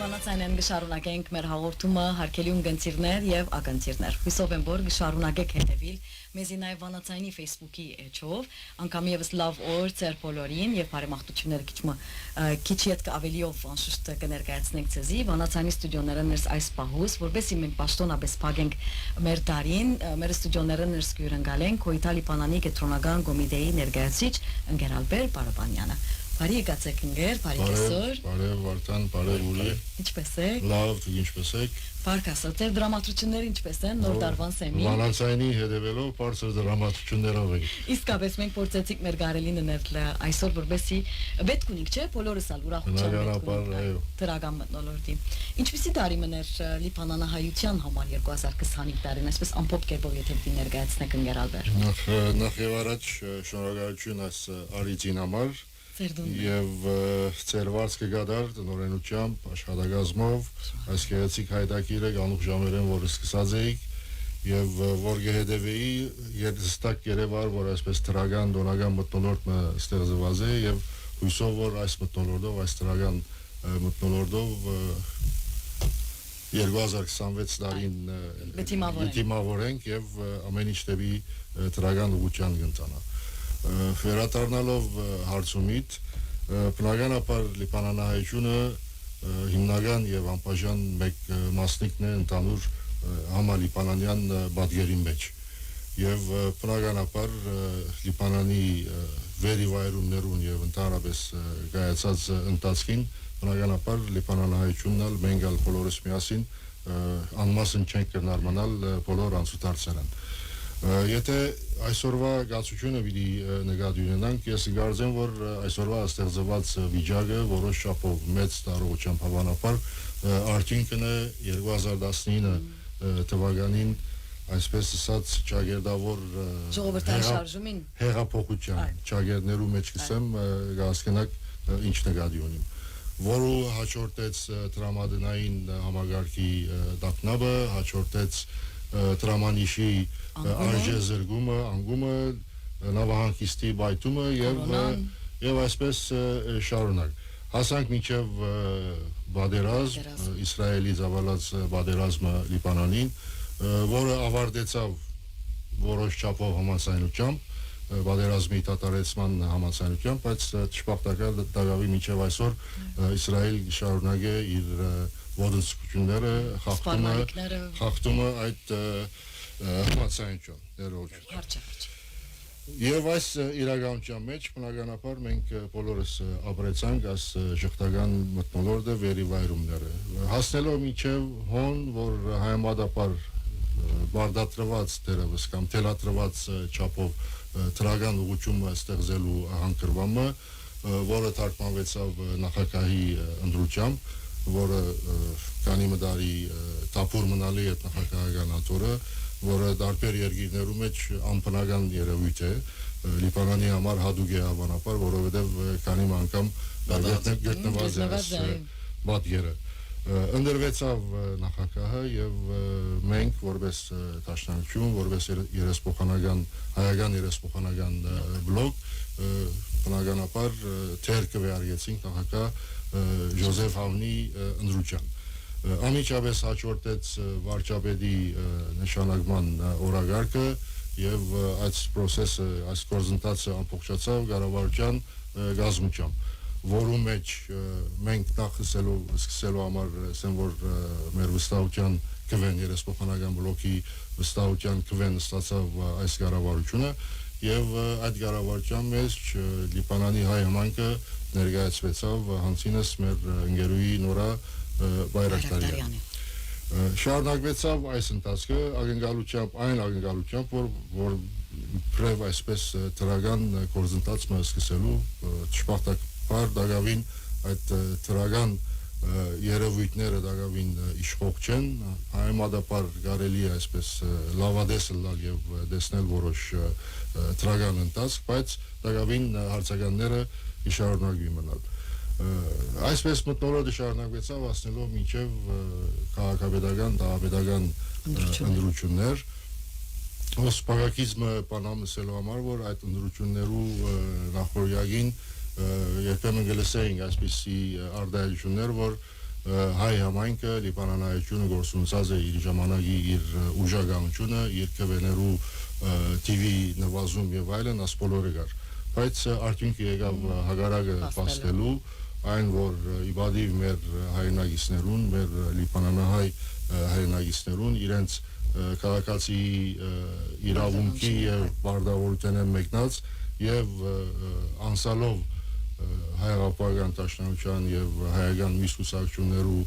Վանացյանեն գշարունակենք մեր հաղորդումը հարկելի ունգընտիրներ եւ ակընտիրներ։ Հույսով եմ, որ գշարունակեք հետևել մեզի նաեւ Վանացյանի Facebook-ի էջով, անգամ եւս լավ օր ծեր բոլորին եւ բարեմաղթությունները քիչ հետ ավելիով անշուշտ կներկայացնենք ցեզի Վանացյանի ստուդիոները ներս այս պահուս, որովհետեւ մենք պաշտոնապես փակենք մեր տարին, մեր ստուդիոները ներս կյուրընկալենք Քոյթալի Պանանի կենտրոնական կոմիտեի ներկայացուցիչ ընկեր Ալբեր Բարաբանյանը։ Բարի եկացեք ընկեր, բարի կեսօր։ Բարև Վարդան, բարև Ուրի։ Ինչպես եք։ Լավ, դուք ինչպես եք։ Բարք ասած, ձեր դրամատուրգները ինչպես են, նոր դարվան սեմին։ Վանացյանի հետևելով բարձր դրամատուրգներով եք։ Իսկապես մենք փորձեցինք մեր գարելին ներել այսօր որբեսի պետք ունենք, չէ՞, բոլորս ալ ուրախության դրական մտնոլորտի։ Ինչպեսի տարի մներ Լիբանանահայության համար 2025 տարին, այսպես ամփոփ կերպով եթե դի ներկայացնեք ընկեր Ալբեր։ Նախ եւ առաջ շնորհակալություն այս արիցին համար։ Եվ ծերված կգադար տնօրենությամբ աշխատակազմով այս գեղեցիկ հայտակիրը գանուխ ժամերեն որը սկսած էիք եւ որ գեհդեվեի երստակ երևար որ այսպես տրագան դոնական մտնոլորտը ստեղծված է եւ հույսով որ այս մտնոլորտով այս տրագան մտնոլորտով 2026 տարին դիմավորենք եւ ամեն ինչ դեպի տրագան ուղղության կընթանա Վերադառնալով հարցումից բնականաբար Լիբանանահայությունը հիմնական եւ անպաշտպան մեկ մասնիկն է ընդհանուր համալիբանանյան բادگերի մեջ եւ բնականաբար Լիբանանի վերիվայրումներուն եւ ընդհանրապես գայացած ընթացքին բնականաբար Լիբանանահայությունն մենք ալ բոլորս միասին անմասն չենք կնարմանալ բոլոր անցուդարձերն Եթե այսօրվա գացությունը պիտի նկատի ունենանք, ես կարծեմ, որ այսօրվա ստեղծված վիճակը որոշ չափով մեծ տարողությամբ հավանաբար արդյունքն է 2019 թվականին այսպես ասած ճագերդավոր ժողովրդային շարժումին հեղափոխության ճագերներու մեջ կսեմ հասկանաք ինչ նկատի ունիմ որը հաջորդեց տրամադրային համագարկի դակնաբը հաջորդեց տրամանիշի արժեզրգումը, անգումը, նավահանգիստի բայթումը եւ այսպես շարունակ։ Հասանք մինչև բادرազմ, Իսրայելի զավալած բادرազմը Լիբանանին, որը ավարտեցավ որոշ չափով համաձայնությամբ, բادرազմի դատարեցման համաձայնությամբ, բայց ճշմարտական դավի մինչև այսօր Իսրայել շարունակ է իր ոդնցությունները խախտումը այդ համաձայնություն ներողություն Եվ այս իրականության մեջ բնականաբար մենք բոլորս ապրեցանք այս ժողտական մթնոլորտը վերիվայրումները հասնելով մինչև հոն որ հայամադապար բարդատրված դերևս կամ թելատրված չափով տրագան ուղղությունը ստեղծելու հանգրվամը որը թարգմանվեցավ նախագահի ընդրությամբ որը քանի մդարի տապուր մնալի է նախագահական աթորը որը դարբեր երկիրներու մեջ անբնական երևույթ է Լիբանանի համար հadouk է հավանաբար որովհետև քանի անգամ գտնված է բادگերը ընդրվեցավ նախագահը եւ մենք որպես դաշնակցություն որպես երեսփոխանական հայական երեսփոխանական բլոկ բնականաբար թեր կվերարգեցինք նախագահ Ժոզեֆ Հավնի ընդրուջան Ամիջապես հաջորդեց վարչապետի նշանակման օրագարկը եւ այս process-ը, այս գործընթացը ամբողջացավ կառավարության գազམ-ությամբ, որում մեջ մենք նախ սկսելու համար ասեմ որ մեր վստահության կվեն երեսփոխանական բլոկի վստահության կվեն ստացավ այս կառավարությունը եւ այդ կառավարության մեջ Լիբանանի հայ համայնքը ներկայացվեցավ հանցինս մեր ընկերուի Նորա Բայրակտարյանը շարունակվեցավ այս ընթացքը այն ակնկալությամբ որ բրև այսպես տրագան գործընթացը սկսելու ճշմարտաբար դակավին այդ տրագան երևույթները դակավին իշխող չեն հայմադապար կարելի է այսպես լավադեսել լալ եւ դեսնել որոշ տրագան ընթացք բայց դակավին հարցականները շարունակվի մնալ Այսպես մտնոլորտը շարունակվեցավ հասնելով մինչև քաղաքապետական, դահապետական ընդրություններ Սպագակիզմը պանամսելու համար, որ այդ ընդրություններու նախորյակին երբեմն գլսեինք այսպիսի արդայություններ, որ հայ համայնքը լիբանանայությունը գործունեած է իր ժամանակի իր ուժագանությունը իր կվեներու TV նվազում եւ այլն ասպոլորը գար բայց արդյունքը եկավ հագարակը փաստելու այն որ իբադիվ մեր հայրենագիցներուն մեր լիբանանահայ հայրենագիցներուն իրենց քաղաքացի իրավունքի եւ բարդավորության մեկնած եւ անսալով հայրապետական տաշնամության եւ հայական միսկուսակցություններու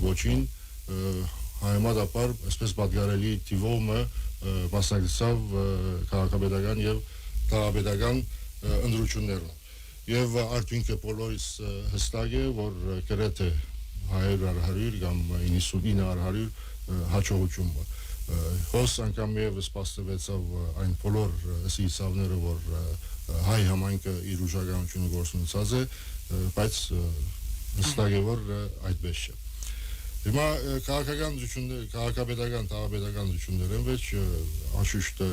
գոչին հայմադապար այսպես պատգարելի տիվոմը մասնակցավ քաղաքապետական եւ տարաբեդական ընդրություններում եւ արդյունքը բոլորիս հստակ է որ գրեթե 100 կամ 99 հաջողություն հոս անգամ եւս պաստվեցավ այն բոլոր սիցավները որ հայ համայնքը իր ուժականությունը գործունեած է բայց հստակ է որ այդպես չէ հիմա քաղաքական դժուններ քաղաքապետական տարաբեդական դժուններն վեճ անշուշտ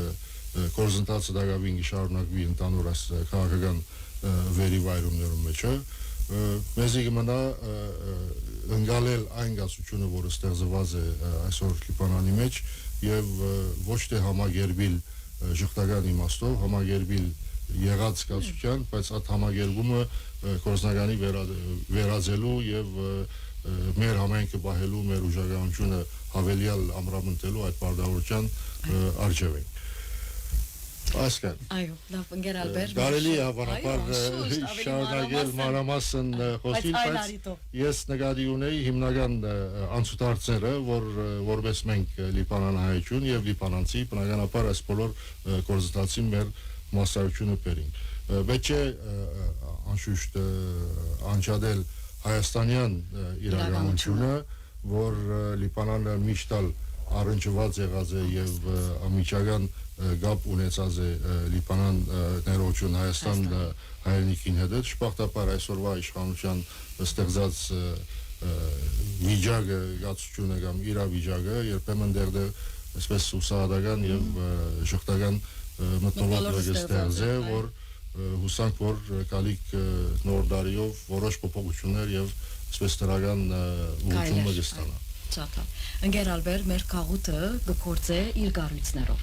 կորզընթացը դակավին շարունակվի ընդանուր քաղաքական վերիվայրումներում մեջ մեզի կմնա ընկալել այն գացությունը որը ստեղծված է այսօր Լիբանանի մեջ եւ ոչ թե համագերբիլ ժողտական իմաստով համագերբիլ եղած գացության բայց այդ համագերբումը կորզնականի վերածելու եւ մեր համայնքը բահելու մեր ուժականությունը հավելյալ ամրապնդելու այդ բարդավորության արժեվ է Ասկան այո լավ ընկեր Ալբերտ Կարելի է հավանաբար շարունակել մանրամասն խոսիլ բայց ես նկատի ունեի հիմնական անցուդարձերը որ որպես մենք լիբանանահայություն եւ լիբանանցի բնականաբար այս բոլոր կորզտացին մեր մասսայությունը բերին բայց անշուշտ անջադել հայաստանյան իրականությունը որ լիբանանը միշտալ առնչված եղած է եւ ամիջական գապ ունեցած է լիբանան ներողություն հայաստան հայրենիքին հետ շփախտապար այսօրվա իշխանության ստեղծած վիճակը գացությունը կամ իրավիճակը երբեմն դեռ այսպես ուսահատական եւ ժողտական մտնոլորտ ստեղծե որ հուսանք որ գալիք նոր դարիով որոշ փոփոխություններ եւ այսպես դրական ուղղությունը կստանա Ճատա ընկեր Ալբերտ մեր քաղուտը գործե իր գառույցներով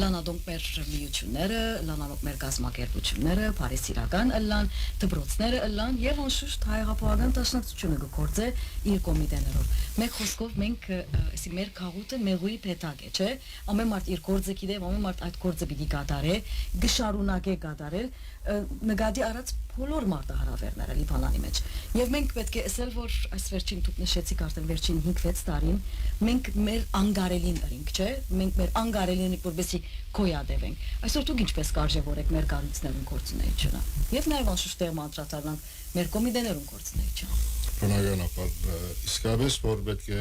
լանադոնք մեր միությունները լանանոք մեր գազམ་ակերպությունները Փարիսիրական լան դբրոցները լան եւ անշուշտ հայրապետական տաշնակցությունը գործե իր կոմիտեներով մեկ խոսքով մենք ասի մեր քաղուտը մեղուի պետակ է չէ ամեն մարդ իր գործը գիտե ամեն մարդ այդ գործը պիտի կատարե գշարունակե կատարել նկատի առած բոլոր մարտահրավերները Լիբանանի մեջ եւ մենք պետք է ասել որ այս վերջին դուք նշեցիք արդեն վերջին 5-6 տարին մենք մեր անգարելին ըրինք չէ մենք մեր անգարելին որպեսի կոյադևենք այսօր դուք ինչպես կարժևորեք մեր գառույցներուն գործունեությունը եւ նաեւ անշուշտ մանրատառնանք մեր կոմիտեներուն գործունեությունը բնականաբար իսկապես որ պետք է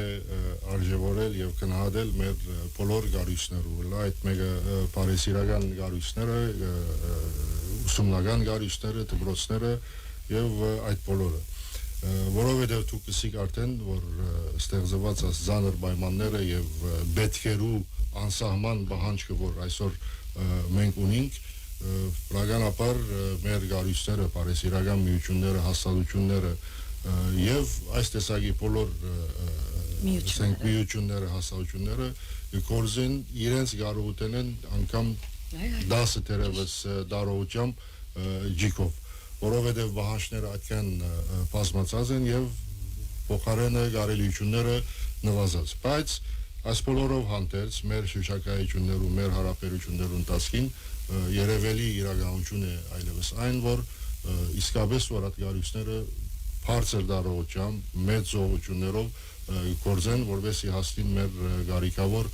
արժևորել եւ գնահատել մեր բոլոր գառույցները այդ մեկը Փարիսիրական գառույցները ուսումնական գառույցները դպրոցները եւ այդ բոլորը որովհետեւ դուք գսիկ արդեն որ ստեղծված զանր պայմանները եւ պետքերու անսահման բանջը որ այսօր մենք ունենք բնականաբար մեր գառույցները Փարիսիրական միությունները հաստատությունները եւ այս տեսակի բոլոր միությունները հաստատությունները գործեն իրենց կարողութեն անգամ 10 դերևս դարողությամբ ջիկով որովհետեւ բանջները այդքան բազմացած են եւ փոխարենը կարելիությունները նվազած բայց այս բոլորով հանդերձ մեր շրջակայություններում մեր հարաբերություններուն տասկին երևելի իրականություն է այլևս այն որ իսկապես որ այդ գառույցները բարձր դարողությամբ մեծ զողություններով գործեն որովհետեւ հաստին մեր գարիկավոր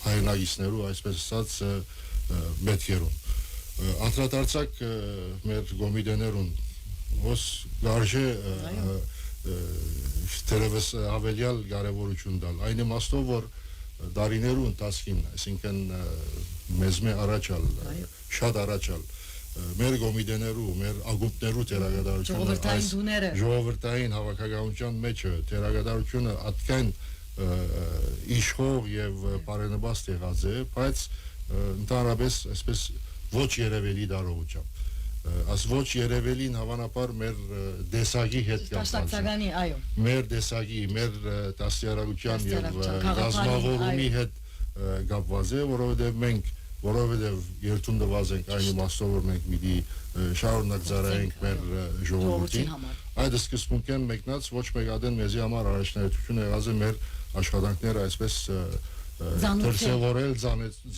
հայրենագիցներու այսպես ասած մետքերուն անդրադարձակ մեր գոմիդեներուն ոս գարժե դերևս ավելյալ կարևորություն տալ այն իմաստով որ դարիներու ընթացքին այսինքն մեզմե առաջալ շատ առաջալ մեր գոմիդեներու մեր ագուպներու տերագադարությունը ժողովրդային հավաքականության մեջ տերագադարությունը այդքան իշխող եւ բարենպաստ եղած է բայց ընդհանրապես այսպես ոչ երևելի դարողությամբ As ոչ երևելին հավանաբար մեր դեսագի հետ կապված է։ Այո։ Մեր դեսագի, մեր դաստիարակության եւ գազམ་ավորումի հետ կապված է, որովհետեւ երթուն դված ենք այն իմաստով որ մենք պիտի շարունակ ծառայենք մեր ժողովրդին։ Այդ սկզբունքեն մեկնած ոչ մեկ ադեն մեզի համար առաջնահերթություն եղած է մեր աշխատանքները այսպես դրսևորել,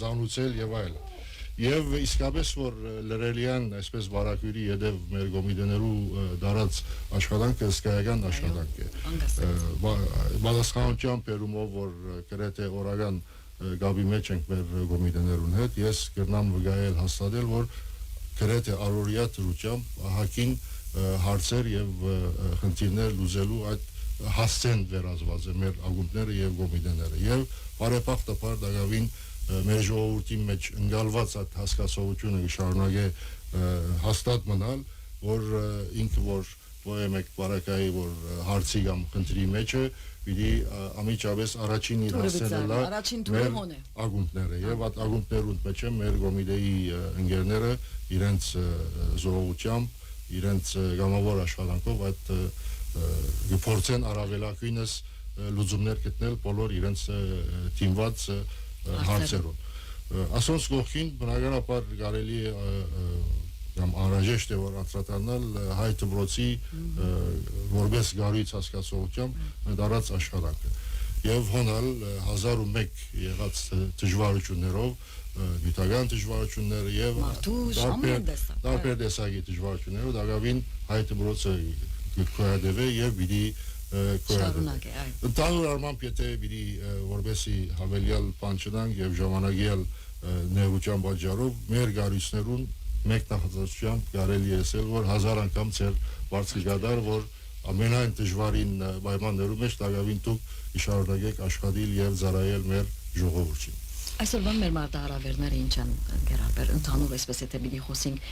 զանուցել եւ այլն։ Եվ իսկապես որ լրելյան այսպես վարակյուրի յետև մեր գոմիդեներու դարած աշխատանքը հսկայական աշխատանք է։ Բադասխանության բերումով որ գրեթե օրական գաբի մեջ ենք մեր գոմիդեներուն հետ, ես կրնամ վգայել հաստատել որ գրեթե առօրյա դրությամբ հակին հարցեր եւ խնդիրներ լուծելու այդ հասցեն վերածված է մեր ակումբները եւ գոմիդեները եւ բարեփոխտաբար դակավին մեր ժողովրդի մեջ ընկալված այդ հասկացողությունը շարունակե հաստատ մնալ, որ ինքը որ ոյեմեք բարակայի որ հարցի կամ խնդրի մեջ է, պիտի ամիջապես առաջին իր հասցնելա մեր ակումբները եւ այդ ակումբներուն մեջ է մեր գոմիդեի ընկերները իրենց զորողությամբ, իրենց գամավոր աշխատանքով այդ գործեն առավելակույնս լուծումներ գտնել բոլոր իրենց թիմված հարցերուն։ Ասոնց գողքին բնականաբար կարելի է կամ անհրաժեշտ է որ անդրադառնալ հայ դպրոցի որպես գարույց հասկացողությամբ դարած աշխատանքը եւ հոնալ 1001 եղած դժվարություններով գիտական դժվարությունները եւ տարբեր տեսակի դժվարություններով դակավին հայ դպրոցը գկոյադեվե եւ պիտի շարունակե այ Տանուր արմամբ եթե պիտի որպեսի հավելյալ բան չդանք եւ ժամանակյալ ներողության պատճառով մեր գարույցներուն մեկ նախաձեռնությամբ կարելի է ասել որ 1000 անգամ ծեր բարձրգադար որ ամենայն դժվարին պայմաններում մեջ դակավին դուք շարունակեք աշխատել եւ ծառայել մեր ժողովրդին Այսօր բան մեր մարտահրավերները ինչ են գերաբեր ընդհանուր այսպես եթե պիտի խոսենք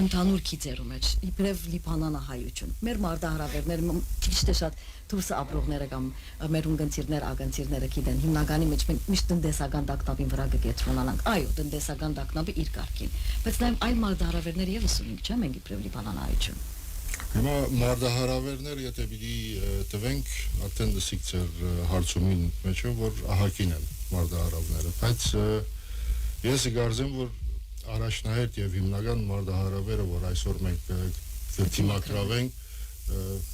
ընդհանուր քիծերու մեջ իբրև լիբանանահայություն մեր մարտահրավերները քիչ թե շատ դուրս ապրողները կամ մեր ունգընտիրներ ագընտիրները գիտեն հիմնականի մեջ մենք միշտ տնտեսական դակտապին վրա կգետրոնանանք այո տնտեսական դակտապը իր կարգին բայց նաև այլ մարտահրավերներ եւս ունենք չէ մենք իբրև լիբանանահայություն Հիմա մարտահրավերներ եթե պիտի տվենք արդեն դսիկ ծեր հարցումին մեջը որ ահակին են մարտահրավերները բայց ես գարզեմ որ առաջնահերթ եւ հիմնական մարտահրավերը որ այսօր մենք դիմակրավենք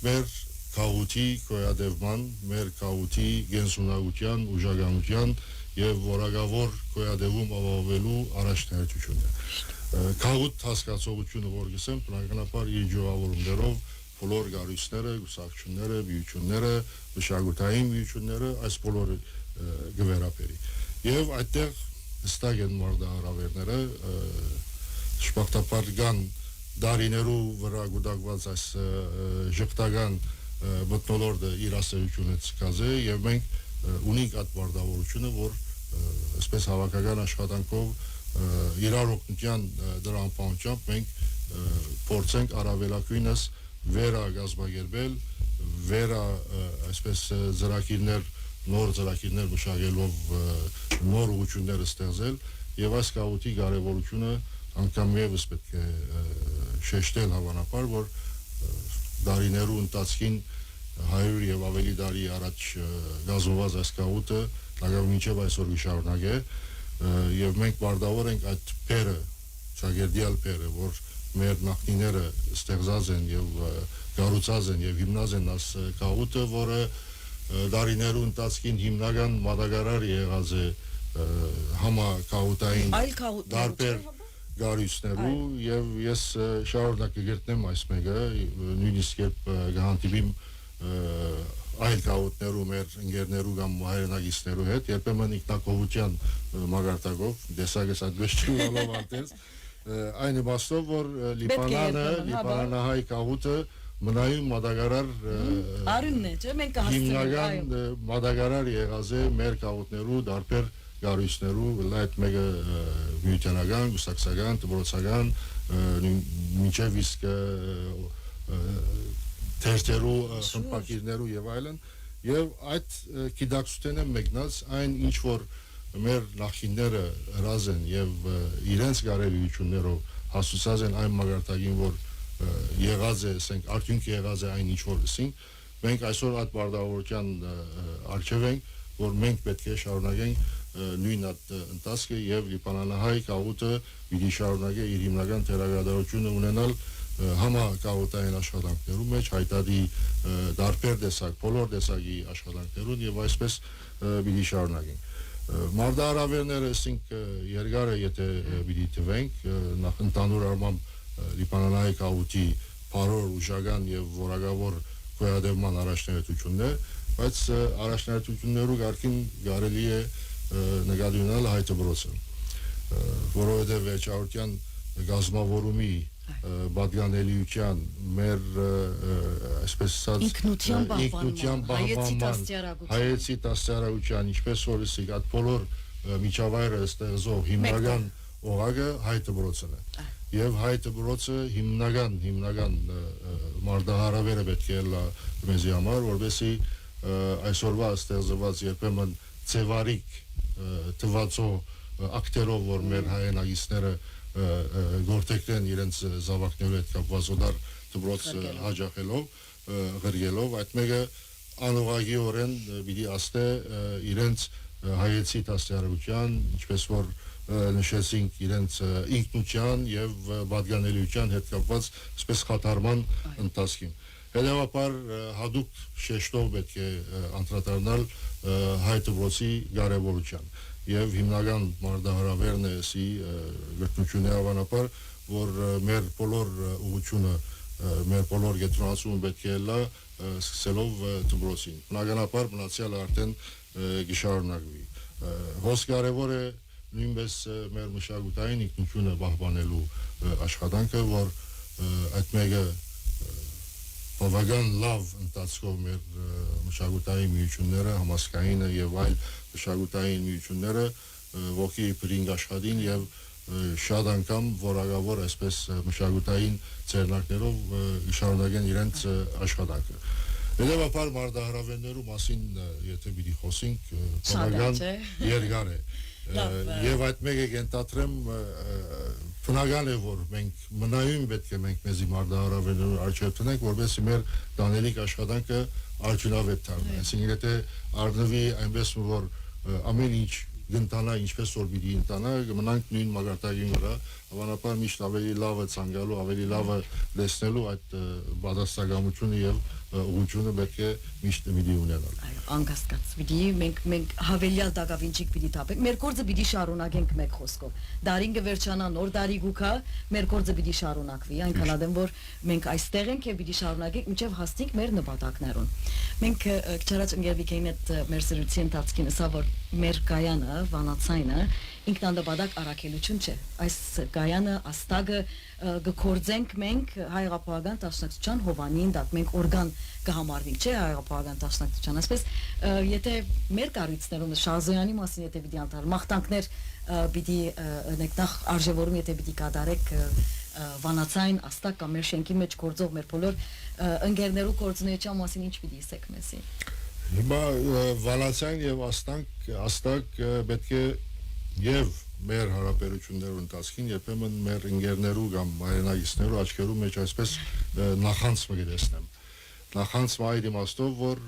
մեր քաղուտի գոյադևման մեր քաղուտի գենսունակության ուժականության եւ որակավոր գոյադևում ավավելու առաջնահերթությունն է Քաղուտ հասկացողությունը որ գսեմ բնականաբար իր ժողովուրդներով բոլոր գարույցները, գուսակցությունները, միությունները, մշակութային միությունները այս բոլորը գվերապերի։ Եվ այդտեղ հստակ են մարտահրավերները շփոթապար կան դարիներու վրա գուտակված այս ժողտական մտնոլորտը իր ասելությունը ցկազե եւ մենք ունենք այդ մարտավարությունը որ այսպես հավաքական աշխատանքով իրար օգնության դրա անպահանջությամբ մենք փորձենք առավելակույնս վերա գազբագերբել, վերա այսպես ծրագիրներ, նոր ծրագիրներ մշակելով նոր ուղղություններ ստեղծել եւ այս կառույցի կարեւորությունը անգամ եւս պետք է շեշտել հավանաբար, որ դարիներու ընթացքին 100 եւ ավելի տարի առաջ գազոված այս կառույցը լավագույն մինչեւ այսօր շարունակ է եւ մենք բարդավոր ենք այդ փերը, ճագերդիալ փերը, որ մեր նախնիները ստեղծած են եւ կառուցած են եւ հիմնած են այս կառույցը, որը դարիներու ընթացքին հիմնական մատակարար եղած է համակառույցային դարբեր գարույցներու եւ ես շարունակ կգտնեմ այս մեկը նույնիսկ երբ գանտիբիմ այլ կառույցներու մեր ընկերներու կամ հայրենագիստներու հետ երբեմն ինքնակողության մագարտակով դեսագես այդպես չունելով արտես այն իմաստով որ լիբանանահայ կառույցը մնայուն մատակարար արյունն է չէ մենք հիմնական մատակարար եղած է մեր կառույցներու դարբեր գարույցներու այդ մեկը միությանական, գուսակցական, դպրոցական մինչև իսկ թերթերու խմբակիրներու եւ այլն եւ այդ գիտակցությունը մեկնած այն ինչ որ մեր նախինները հրազ են եւ իրենց գարելիություններով հասուցած են այն մագարտակին, որ եղած է, ասենք, արդյունք եղած է այն ինչ որ լսենք, մենք այսօր այդ բարդավորության առջև ենք, որ մենք պետք է շարունակենք նույն այդ ընթացքը եւ լիբանանահայ կաղուտը պիտի շարունակի իր հիմնական թերագադարությունը ունենալ համակաղուտային աշխատանքներում մեջ հայտարարի դարբեր տեսակ, բոլոր տեսակի աշխատանքներուն եւ այսպես պիտի շարունակենք։ Մարտահրավերները ասենք երկար է, եթե պիտի թվենք, նախ ընդհանուր առմամբ լիբանանահայ կաղուտի բարոր ուժական եւ որակավոր գոյատևման առաջնահերթություններ, բայց առաջնահերթություններու կարգին կարելի է նկատի ունենալ հայ դպրոցը, որովհետեւ վերջավորության գազམավորումի պատկանելիության մեր այսպես ասած ինքնության պահպանման հայեցի դաստիարակության ինչպես որ ասիկ այդ բոլոր միջավայրը ստեղծող հիմնական օղակը հայ դպրոցն է եւ հայ դպրոցը հիմնական մարտահրավերը պետք է լա մեզի համար որովհետեւ այսօրվա ստեղծված երբեմն ծևարիկ թվացող ակտերով որ մեր հայրենագիստները գործեկեն իրենց զավակներու հետ կապված օդար դպրոց հաջախելով գրելով այդ մեկը անուղագիորեն պիտի աստե իրենց հայեցի դաստիարակության ինչպես որ նշեցինք իրենց ինքնության եւ պատկանելիության հետ կապված այսպես խաթարման ընթացքին հետեւաբար հadoop շեշտով պետք է անդրադառնալ հայ դպրոցի կարևորության եւ հիմնական մարտահրավերն է սի գրթությունների հավանաբար որ մեր բոլոր ուղղությունը մեր բոլոր գետրոնացումը պետք է լա սկսելով դպրոցին բնականաբար մնացյալը արդեն գիշարունակվի հոս կարևոր է նույնպես մեր մշակութային ինքնությունը պահպանելու աշխատանքը որ այդ մեկը բավական լավ ընթացքով մեր մշակութային միությունները համասկայինը եւ այլ մշակութային միությունները ողքի բրինգ աշխատին եւ շատ անգամ որակավոր այսպես մշակութային ցերնակներով շարունակեն իրենց աշխատանքը հետեւաբար մարտահրավերներու մասին եթե պիտի խոսենք բավական երկար է եւ այդ մեկը կենտատրեմ բնական է որ մենք մնայուն պետք է մենք մեզի մարտահրավերներու արժեվ տնենք որովհետեւ մեր տանելիք աշխատանքը արդյունավետ դառնա այսինքն եթե առնվի այնպես որ ամեն ինչ գնտանա ինչպես որ պիտի ընտանա մնանք նույն մագարտակին վրա հավանաբար միշտ ավելի լավը ցանկալու ավելի լավը լեսնելու այդ բادرաստակամությունը եւ ուղղությունը պետք է միշտ պիտի ունենալ այո անկասկած պիտի մենք հավելյալ դակավինչիկ պիտի տապենք մեր գործը պիտի շարունակենք մեկ խոսքով դարինգը վերջանա նոր դարի գուքա մեր գործը պիտի շարունակվի այնքան ադեմ որ մենք այստեղ ենք եւ պիտի շարունակենք մինչեւ հասնենք մեր նպատակներուն մենք քչարած ընկերվիկային հետ մեր սրուցի ընթացքին ասա որ մեր կայանը վանացայինը ինքնանդապադակ առաքելություն չէ այս կայանը աստագը գործենք մենք հայրապահական դաշնակցության հովանին դակ մենք օրգան կհամարվենք չէ հայրապահական դաշնակցության ասես եթե մեր կառույցներում Շահզոյանի մասին եթե պիտի անդար մախտանքներ պիտի նախ արժևորում եթե պիտի կատարեք վանացային աստակ կամ մեր շենքի մեջ գործող մեր բոլոր ընկերներու գործունեության մասին ինչ պիտի ասեք մեզի հիմա վանացային եւ աստակ պետք է եւ մեր հարաբերություններու ընթացքին երբեմն մեր ընկերներու կամ հայրենագիստներու աչքերու մեջ այսպես նախանց մը գտեսնեմ նախանց այդ իմաստով որ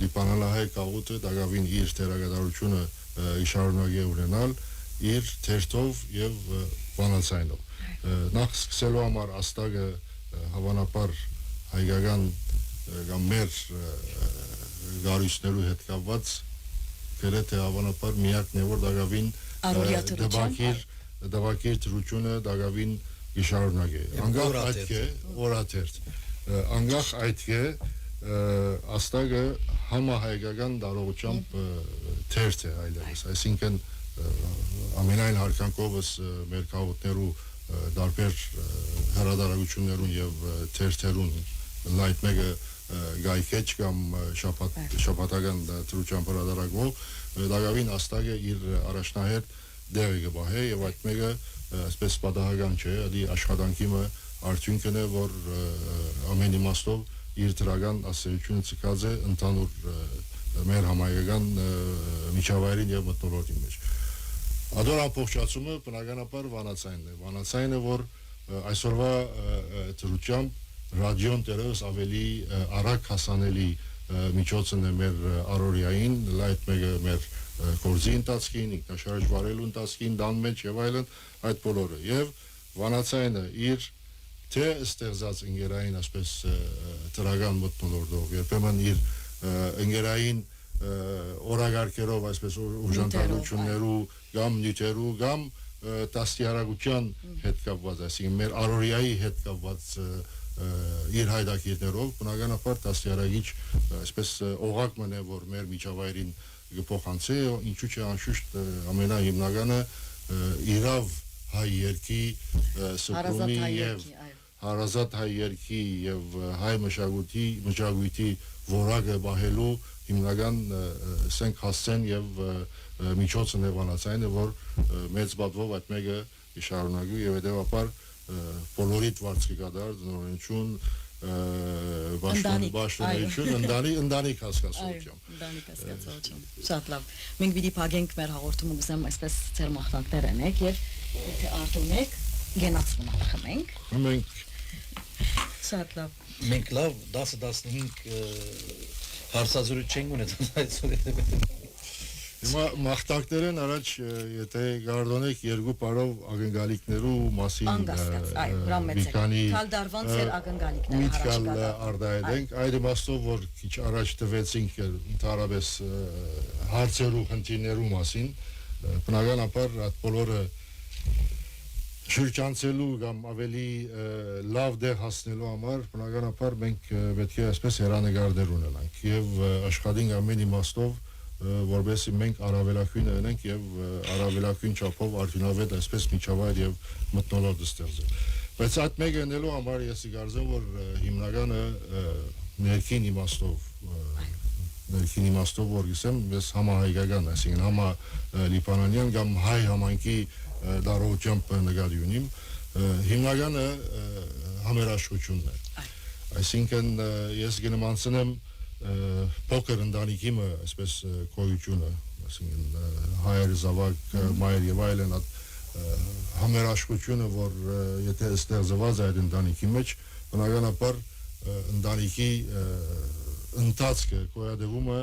լիբանանահայ կաղուտը դակավին իր թերագադարությունը շարունակի ունենալ իր թերթով եւ վանացայինով նախ սկսելու համար աստագը հավանաբար հայկական կամ մեր գարույցներու հետ կապված գրեթե հավանաբար միակն է որ դակավին դավակիր դրությունը դակավին գիշարունակի անգախ այդ է օրաթերթ անգախ այդ է աստագը համահայկական դարողությամբ թերթ է այլևս այսինքն ամենայն հարկանքովս մեր կաղուտներու դարբեր հրադարագություններուն եւ թերթերուն լայթ մեկը գայքեչ կամ շապատական դրության հրադարագով դակավին աստագը իր առաջնահերթ դերը գբահե եւ այդ մեկը այսպես պատահական չէ ադի աշխատանքիմը արդյունքն է որ ամեն իմաստով իր դրական ասելությունը ցկած է ընդհանուր մեր համայնքական միջավայրին եւ մթնոլորտի մեջ Ադոր ամբողջացումը բնականաբար վանացայինն է։ Վանացայինը, որ այսօրվա դրությամբ ռադիոն դերևս ավելի արագ հասանելի միջոցն է մեր առօրյային, լայթ մեկը մեր գործի ընթացքին, ինքնաշարժ վարելու ընթացքին, դան մեջ եւ այլն, այդ բոլորը։ Եվ վանացայինը իր թե ստեղծած ընկերային ասպես դրական մթնոլորտով, երբեմն իր ընկերային օրագարկերով այսպես ուժանտարություններու կամ նյութերու կամ տասյարակության հետ կապված, այսինքն մեր առօրյայի հետ կապված իր հայդակիրներով բնականաբար տասյարակիչ այսպես օղակ մնե, որ մեր միջավայրին կփոխանցի, ինչու՞ չէ անշուշտ ամենահիմնականը իրավ հայ երկի սփռումի եւ հարազատ հայ երկի եւ հայ մշակույթի որակը բահելու հիմնական սենք հասցեն եւ միջոցն է վանացայինը, որ մեծ բատվով այդ մեկը շարունակի եւ հետեւաբար բոլորիդ վարձի կդար նորենչուն բաշտոնայություն ընտանիք հասկացողությամբ ընտանիք հասկացողությամբ շատ լավ մենք պիտի փակենք մեր հաղորդումը գուցեմ այսպես ծեր մախտանքներ ենք եւ եթե արտոնեք գենացվում խմենք շատ լավ մենք լավ 10-15 հարցազրույց չենք ունեցել այսօր Հիմա մախտակներն առաջ եթե գարդոնեք երկու parov ակնկալիքներու մասին մի դարվան ծեր ակնկալիքները հարաճ արտահայտենք այդ իմաստով որ քիչ առաջ տվեցինք ընդհանրապես հարցերու խնդիրներու մասին բնականաբար այդ բոլորը շրջանցելու կամ ավելի լավ դեր հասնելու համար բնականաբար մենք պետք է այսպես հերանեկարներ ունենանք եւ աշխատենք ամեն իմաստով որովհետեւ մենք առավելագույն ունենք եւ առավելագույն չափով արդյունավետ այսպես միջավայր եւ մթնոլորտ ստեղծել բայց այդ մեկը նելու համար ես կարծեմ որ հիմնականը ներքին իմաստով որ գսեմ ես համահայկական այսինքն համա լիբանանյան կամ հայ համայնքի դարոճամբ նկատի ունիմ հիմնականը համերաշխությունն է այսինքն ես գնմանցնեմ փոքր ընտանիքիմը այսպես կոյությունը այսինքն հայեր զավակ մայր եւ այլն համերաշխությունը որ եթե ստեղծված է այդ ընտանիքի մեջ բնականաբար ընտանիքի ընթացքը կոյադևումը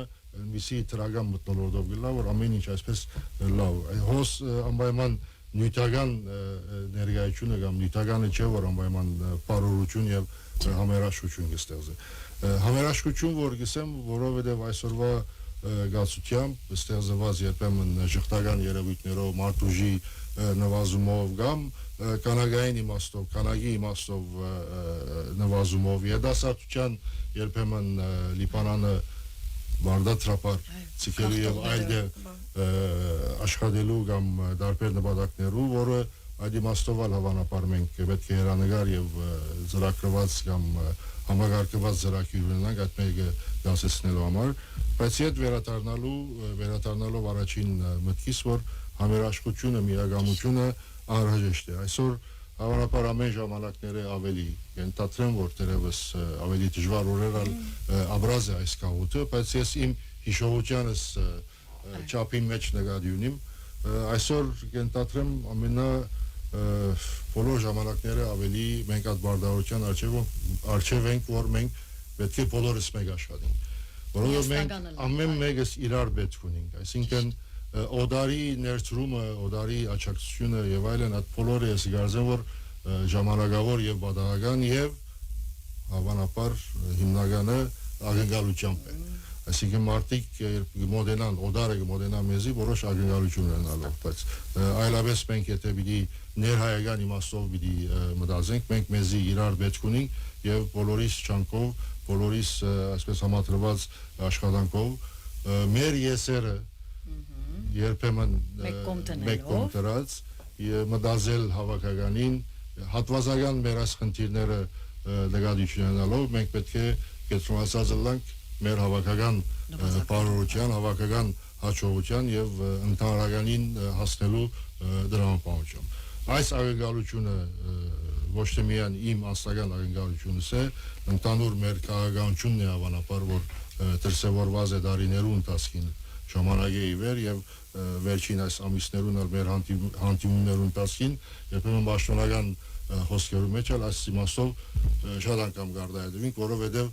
միսի տրագան մտնոլորտով գլա որ ամեն ինչ այսպես լավ հոս անպայման նյութական ներկայությունը կամ նյութականը չէ որ անպայման բարօրություն եւ համերաշխություն կստեղծի համերաշխություն որ գսեմ որովհետեւ այսօրվա գացությամբ ստեղծված երբեմն ժխտական երևույթներով մարդուժի նվազումով կամ կանագային իմաստով կանագի իմաստով նվազումով երդասարտության երբեմն լիբանանը բարդատրապար ցիկելի եւ այլ աշխատելու կամ դարբեր նպատակներու որը այդ իմաստով հավանաբար մենք պետք է հերանեկար եւ ծրագրված կամ համագարկված ծրագիր ունենանք այդ մեկը դասեցնելու համար բայց իդ վերադառնալով առաջին մտքից որ համերաշխությունը միագամությունը անհրաժեշտ է այսօր հավանաբար ամեն ժամանակները ավելի ենթադրեմ որ դերևս ավելի դժվար օրեր աբրազ է այս կաղուտը բայց ես իմ հիշողությանս չափի մեջ նկատի ունիմ այսօր ենթադրեմ բոլոր ժամանակները ավելի մենք այդ բարդարության արժև ենք որ մենք պետք է բոլորս մեկ աշխատենք որովհետև մենք ամեն մեկս իրար պետք ունենք այսինքն օդարի ներդրումը օդարի աճակցությունը եւ այլն այդ բոլորը ես կարծեմ որ ժամանակավոր եւ բադաղական եւ հավանաբար հիմնականը ակնկալությամբ է այսինքն մարդիկ մոդենան օդարը մոդենա մեզի որոշ ակնկալություն ունենալով բայց այլապես մենք եթե պիտի ներհայական իմաստով պիտի մտածենք մենք մեզի իրար պետք ունենք եւ բոլորիս չանկով բոլորիս այսպես համատրված աշխատանքով մեր եսերը երբեմն մեկ կողմ դրած մտածել հավաքականին հատվածական մեր ասխնդիրները նկատի ունենալով մենք պետք է կենտրոնացած լինենք մեր հավաքական բարօրության, հավաքական հաջողության եւ ընդհանրականին հասնելու դրամապահությամբ։ Այս ակնկալությունը ոչ թե միայն իմ անձնական ակնկալությունս է, ընդհանուր մեր քաղաքականությունն է հավանաբար, որ դրսևորված է դարիներու ընթացքին ժամանակի իվեր եւ վերջին այս ամիսներուն ալ մեր հանդիումներուն ընթացքին երբեմն պաշտոնական խոսքերու մեջ ալ այս իմաստով շատ անգամ գարդայդվինք, որովհետեւ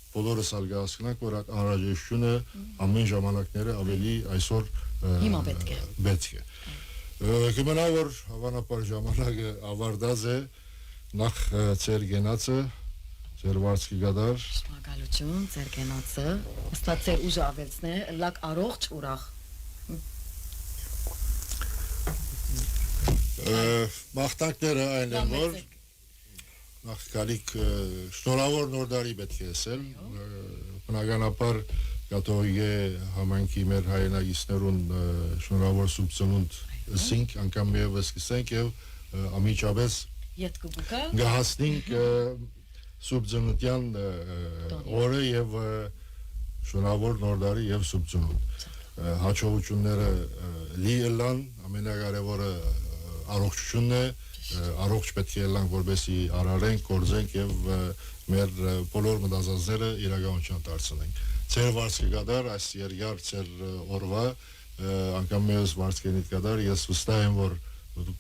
բոլորս ալ գասկնանք, որ անհրաժեշտությունը ամեն ժամանակները ավելի այսօր հիմա պետք է Կմնա որ հավանաբար ժամանակը ավարտած է նախ ծեր գենացը ծեր վարձքի գադար շնորհակալություն ծեր գենացը ստացած ծեր ուժը ավելցնե լակ առողջ ուրախ մաղթանքները այն են որ նախ գալիք շնորհավոր նոր տարի պետք է ասել բնականաբար կաթողիկե համայնքի մեր հայրենագիստներուն շնորհավոր սուրբ ծնունդ ասենք անգամ եւս կսենք եւ ամիջապես յետկուբուկա գահասնինք սուրբ ծնունդյան օրը եւ շնորհավոր նոր տարի եւ սուրբ ծնունդ հաջողությունները լի ելան ամենակարևորը առողջությունն է առողջ պետք է ելանք որպեսզի արարենք գործենք եւ մեր բոլոր մտածածները իրականության դարձնենք ծեր վարձքի գադար այս երկար ծեր օրվա անգամ մեզ վարձքենիտ գադար ես վստահ եմ որ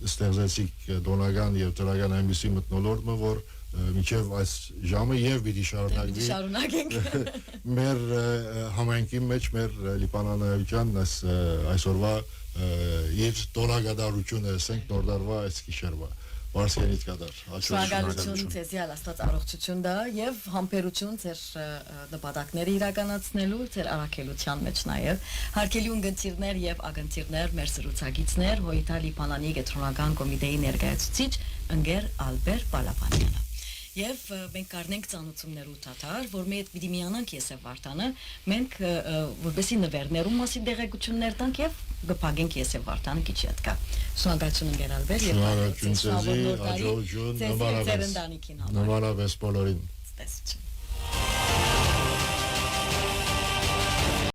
ստեղծեցիք դոնական եւ դրական այնպիսի մթնոլորտը որ միջև այս ժամը եւ պիտի շարունակենք մեր համայնքի մեջ մեր լիբանանայության այսօրվա իր դոնագադարությունը ասենք նոր դարվա այս գիշերվա վարձքենիտ գադար շնորհակալություն ցեզի աստված առողջություն դա եւ համբերություն ձեր նպատակները իրականացնելու ձեր առաքելության մեջ նաեւ հարկելի ունգընտիրներ եւ ագընտիրներ մեր սրուցագիցներ հոյթալի Պանանի գետրոնական կոմիտեի ներկայացուցիչ ընկեր Ալբեր Պալապանյանը Եվ մենք կառնենք ծանոթություններ ու թաթար, որ մենք պիտի միանանք ես եւ Վարդանը, մենք որպեսի նվերներում մասին դեղեցություններ տանք եւ գփագենք ես եւ Վարդանը քիչ հետքա։ Շնորհակալություն ընկեր Ալբեր եւ հաջողություն, նմանապես բոլորին։ նմանապես բոլորին։ Տեսություն